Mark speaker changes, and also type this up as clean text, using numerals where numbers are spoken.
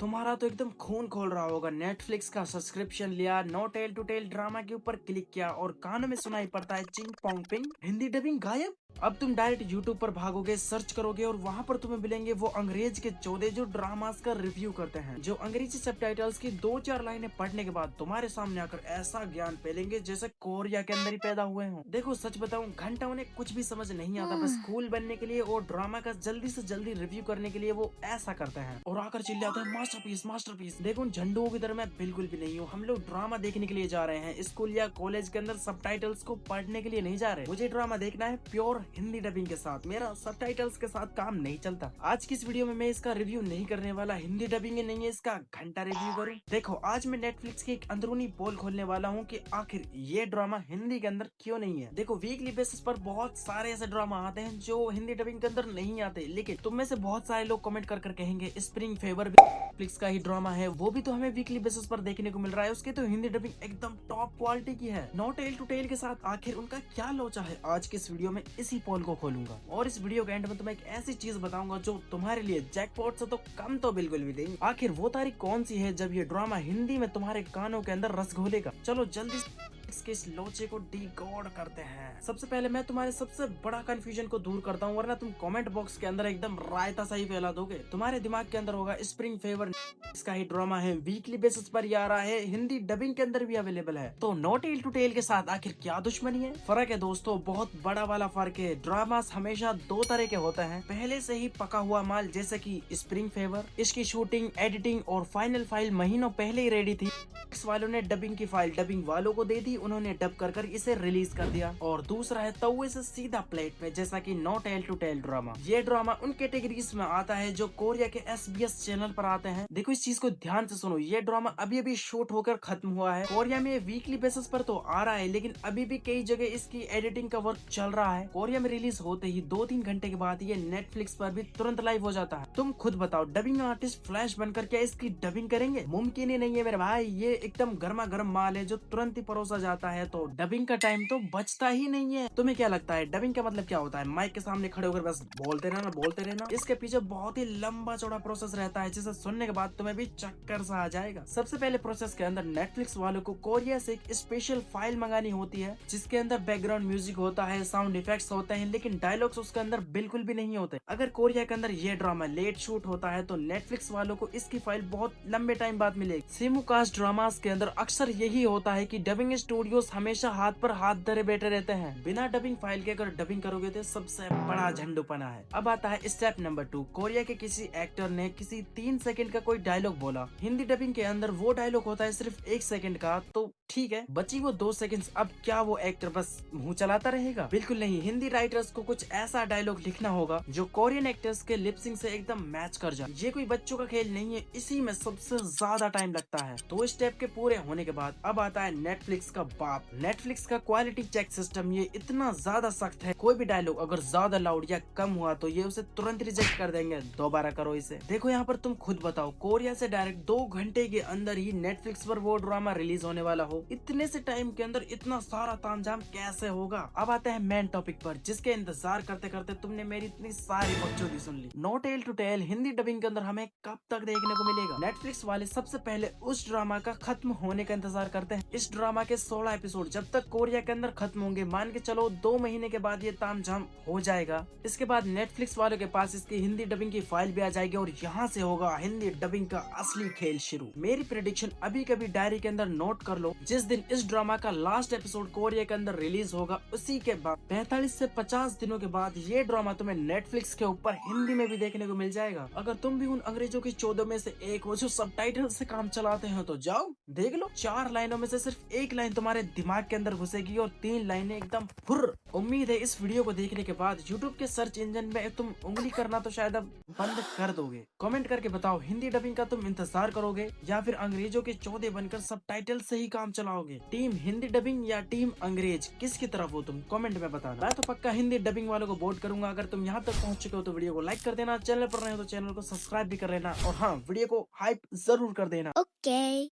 Speaker 1: तुम्हारा तो एकदम खून खोल रहा होगा। नेटफ्लिक्स का सब्सक्रिप्शन लिया, no tale to tell drama के ऊपर क्लिक किया और कानों में सुनाई पड़ता है चिंग पोंग पिंग, हिंदी डबिंग गायब। अब तुम डायरेक्ट यूट्यूब पर भागोगे, सर्च करोगे और वहाँ पर तुम्हें मिलेंगे वो अंग्रेज के चौधे जो ड्रामास का रिव्यू करते हैं, जो अंग्रेजी सबटाइटल्स की 2-4 लाइनें पढ़ने के बाद तुम्हारे सामने आकर ऐसा ज्ञान फैलेंगे जैसे कोरिया के अंदर ही पैदा हुए हों। देखो सच बताऊं, घंटा उन्हें कुछ भी समझ नहीं आता, बस कूल बनने के लिए और ड्रामा का जल्दी से जल्दी रिव्यू करने के लिए वो ऐसा करते हैं और आकर चिल्लाते हैं मास्टरपीस मास्टरपीस। देखो उन झंडुओं की तरह मैं बिल्कुल भी नहीं हूँ। हम लोग ड्रामा देखने के लिए जा रहे हैं, स्कूल या कॉलेज के अंदर सबटाइटल्स को पढ़ने के लिए नहीं जा रहे। मुझे ड्रामा देखना है प्योर हिंदी डबिंग के साथ, मेरा सबटाइटल्स के साथ काम नहीं चलता। आज की इस वीडियो में मैं इसका रिव्यू नहीं करने वाला, हिंदी डबिंग नहीं है, इसका घंटा रिव्यू करूँ। देखो आज मैं नेटफ्लिक्स की एक अंदरूनी पोल खोलने वाला हूँ कि आखिर ये ड्रामा हिंदी के अंदर क्यों नहीं है। देखो वीकली बेसिस पर बहुत सारे ऐसे ड्रामा आते हैं जो हिंदी डबिंग के अंदर नहीं आते, लेकिन तुम में से बहुत सारे लोग कमेंट कर कहेंगे स्प्रिंग फेवर भी नेटफ्लिक्स का ही ड्रामा है, वो भी तो हमें वीकली बेसिस पर देखने को मिल रहा है, उसके तो हिंदी डबिंग एकदम टॉप क्वालिटी की है। नो टेल टू टेल के साथ आखिर उनका क्या लोचा है, आज की इस वीडियो में इसी पोल को खोलूंगा और इस वीडियो के एंड में तुम्हें एक ऐसी चीज बताऊंगा जो तुम्हारे लिए जैकपॉट से तो कम तो बिल्कुल भी नहीं। आखिर वो तारीख कौन सी है जब ये ड्रामा हिंदी में तुम्हारे कानों के अंदर रस घोलेगा। चलो जल्दी इसके इस लोचे को डिकोड करते हैं। सबसे पहले मैं तुम्हारे सबसे बड़ा कंफ्यूजन को दूर करता हूँ, वरना तुम कमेंट बॉक्स के अंदर एकदम रायता सा ही फैला दोगे। तुम्हारे दिमाग के अंदर होगा स्प्रिंग फेवर इसका ही ड्रामा है, वीकली बेसिस पर ये आ रहा है, हिंदी डबिंग के अंदर भी अवेलेबल है, तो नो टेल टू टेल के साथ आखिर क्या दुश्मनी है। फर्क है दोस्तों, बहुत बड़ा वाला फर्क है। ड्रामास हमेशा दो तरह के होते हैं, पहले से ही पका हुआ माल जैसे कि स्प्रिंग फेवर, इसकी शूटिंग एडिटिंग और फाइनल फाइल महीनों पहले ही रेडी थी। वालों ने डबिंग की फाइल डबिंग वालों को दे दी, उन्होंने डब कर इसे रिलीज कर दिया। और दूसरा है तवे से सीधा प्लेट में, जैसा कि no tale to tell drama. ये ड्रामा उन कैटेगरीज में आता है जो कोरिया के SBS चैनल पर आते हैं। देखो इस चीज को ध्यान से सुनो, ये ड्रामा अभी अभी शूट होकर खत्म हुआ है। कोरिया में वीकली बेसिस पर तो आ रहा है, लेकिन अभी भी कई जगह इसकी एडिटिंग का वर्क चल रहा है। कोरिया में रिलीज होते ही 2-3 घंटे के बाद ये नेटफ्लिक्स पर भी तुरंत लाइव हो जाता है। तुम खुद बताओ, डबिंग आर्टिस्ट फ्लैश बनकर क्या इसकी डबिंग करेंगे? मुमकिन ही नहीं है मेरे भाई, ये एकदम गर्मा गर्म माल है जो तुरंत ही परोसा जाता है, तो डबिंग का टाइम तो बचता ही नहीं है। तुम्हें क्या लगता है डबिंग का मतलब क्या होता है? माइक के सामने खड़े होकर बस बोलते रहना। इसके पीछे बहुत ही लंबा चौड़ा प्रोसेस रहता है, जिसे सुनने के बाद तुम्हें भी चक्कर सा आ जाएगा। सबसे पहले प्रोसेस के अंदर नेटफ्लिक्स वालों को कोरिया से एक स्पेशल फाइल मंगानी होती है, जिसके अंदर बैकग्राउंड म्यूजिक होता है, साउंड इफेक्ट्स होते हैं, लेकिन डायलॉग्स उसके अंदर बिल्कुल भी नहीं होते। अगर कोरिया के अंदर ये ड्रामा लेट शूट होता है तो नेटफ्लिक्स वालों को इसकी फाइल बहुत लंबे टाइम बाद मिलेगी। सिमुकास्ट ड्रामास के अंदर अक्सर यही होता है कि डबिंग स्टूडियोज हमेशा हाथ पर हाथ धरे बैठे रहते हैं। बिना डबिंग फाइल के अगर डबिंग करोगे तो सबसे बड़ा झंडूपना है। अब आता है स्टेप नंबर 2। कोरिया के किसी एक्टर ने किसी 3 सेकंड का कोई डायलॉग बोला, हिंदी डबिंग के अंदर वो डायलॉग होता है सिर्फ 1 सेकंड का, तो ठीक है बची वो 2 सेकंड। अब क्या वो एक्टर बस मुंह चलाता रहेगा? बिल्कुल नहीं, हिंदी राइटर्स को कुछ ऐसा डायलॉग लिखना होगा जो कोरियन एक्टर्स के लिपसिंग से एकदम मैच कर जाए। ये कोई बच्चों का खेल नहीं है, इसी में सबसे ज्यादा टाइम लगता है। 2 स्टेप के पूरे होने के बाद अब आता है नेटफ्लिक्स का बाप, नेटफ्लिक्स का क्वालिटी चेक सिस्टम। ये इतना ज्यादा सख्त है, कोई भी डायलॉग अगर ज्यादा लाउड या कम हुआ तो ये उसे तुरंत रिजेक्ट कर देंगे, दोबारा करो इसे। देखो यहाँ पर तुम खुद बताओ, कोरिया से डायरेक्ट 2 घंटे के अंदर ही नेटफ्लिक्स पर वो ड्रामा रिलीज होने वाला हो, इतने से टाइम के अंदर इतना सारा तामझाम कैसे होगा? अब आते हैं मेन टॉपिक पर, जिसके इंतजार करते करते तुमने मेरी इतनी सारी बकचोदी सुन ली। No tale to tell Hindi dubbing के अंदर हमें कब तक देखने को मिलेगा? नेटफ्लिक्स वाले सबसे पहले उस ड्रामा का खत्म होने का इंतजार करते हैं। इस ड्रामा के 16 एपिसोड जब तक कोरिया के अंदर खत्म होंगे, मान के चलो 2 महीने के बाद ये तामझाम हो जाएगा। इसके बाद नेटफ्लिक्स वालों के पास इसकी हिंदी डबिंग की फाइल भी आ जाएगी और यहाँ से होगा हिंदी डबिंग का असली खेल शुरू। मेरी प्रेडिक्शन अभी कभी डायरी के अंदर नोट कर लो, जिस दिन इस ड्रामा का लास्ट एपिसोड कोरिया के अंदर रिलीज होगा, उसी के बाद 45 से 50 दिनों के बाद ये ड्रामा तुम्हें नेटफ्लिक्स के ऊपर हिंदी में भी देखने को मिल जाएगा। अगर तुम भी उन अंग्रेजों की 14 में से एक हो जो सबटाइटल से काम चलाते हो तो जाओ देख लो। 4 लाइनों में से सिर्फ 1 लाइन तुम्हारे दिमाग के अंदर घुसेगी और 3 लाइनें एकदम फुर्र। उम्मीद है इस वीडियो को देखने के बाद यूट्यूब के सर्च इंजन में तुम उंगली करना तो शायद अब बंद कर दोगे। कमेंट करके बताओ, हिंदी डबिंग का तुम इंतजार करोगे या फिर अंग्रेजों के चौधे बनकर सबटाइटल से ही काम चलाओगे? टीम हिंदी डबिंग या टीम अंग्रेज, किसकी तरफ हो तुम? कमेंट में बताना। मैं तो पक्का हिंदी डबिंग वालों को वोट करूंगा। अगर तुम यहाँ तक पहुँच चुके हो तो वीडियो को लाइक कर देना, चैनल पर रहे हो तो चैनल को सब्सक्राइब भी कर लेना और हाँ, वीडियो को हाइप जरूर कर देना।
Speaker 2: ओके।